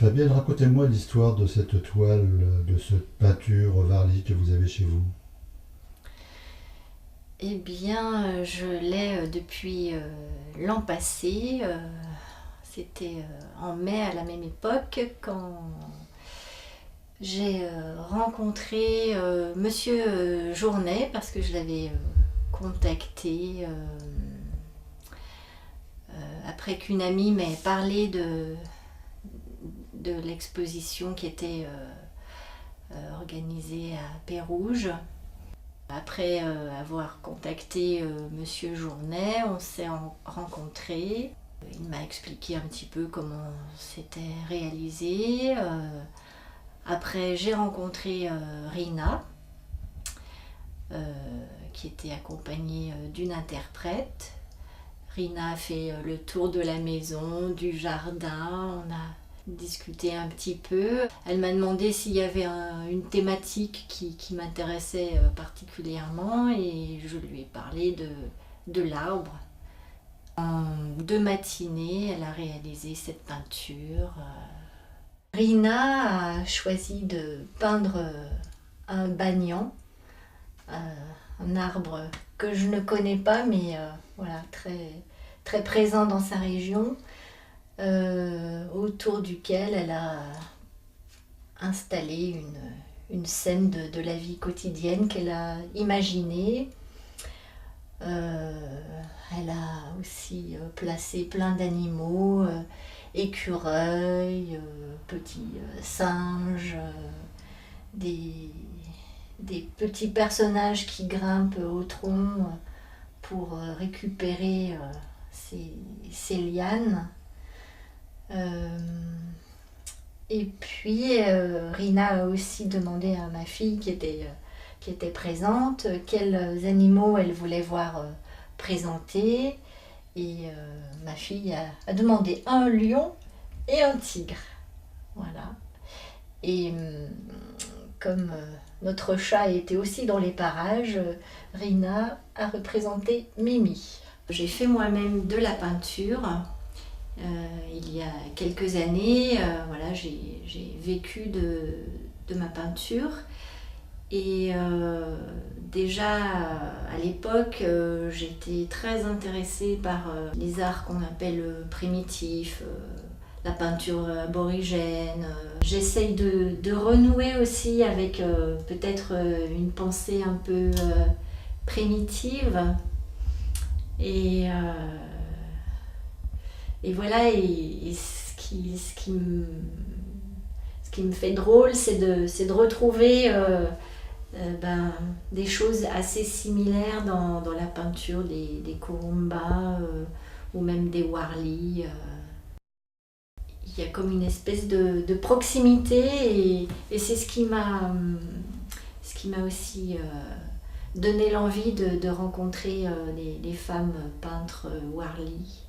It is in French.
Fabienne, racontez-moi l'histoire de cette toile, de cette peinture Varley que vous avez chez vous. Eh bien, je l'ai depuis l'an passé. C'était en mai à la même époque quand j'ai rencontré Monsieur Journet parce que je l'avais contacté après qu'une amie m'ait parlé de l'exposition qui était organisée à Pérouge. Après avoir contacté Monsieur Journet, on s'est rencontrés. Il m'a expliqué un petit peu comment c'était réalisé. Après, j'ai rencontré Rina, euh, qui était accompagnée d'une interprète. Rina a fait le tour de la maison, du jardin. On a discuté un petit peu. Elle m'a demandé s'il y avait une thématique qui m'intéressait particulièrement et je lui ai parlé de l'arbre. En 2 matinées, elle a réalisé cette peinture. Rina a choisi de peindre un banyan, un arbre que je ne connais pas, mais voilà, très, très présent dans sa région, autour duquel elle a installé une scène de la vie quotidienne qu'elle a imaginée. Elle a aussi placé plein d'animaux, écureuils, petits singes, des, des petits personnages qui grimpent au tronc pour récupérer ces lianes. Euh, et puis Rina a aussi demandé à ma fille qui était présente quels animaux elle voulait voir présentés. Et ma fille a demandé un lion et un tigre. Voilà. Et comme notre chat était aussi dans les parages, Rina a représenté Mimi. J'ai fait moi-même de la peinture. Il y a quelques années, voilà, j'ai vécu de ma peinture. Et déjà à l'époque, j'étais très intéressée par les arts qu'on appelle primitifs, la peinture aborigène. J'essaye de renouer aussi avec peut-être une pensée un peu primitive. Et, et voilà, et ce qui me fait drôle, c'est de retrouver des choses assez similaires dans la peinture des Kurumba ou même des Warli. Il y a comme une espèce de proximité et c'est ce qui m'a aussi donné l'envie de rencontrer les femmes peintres Warli.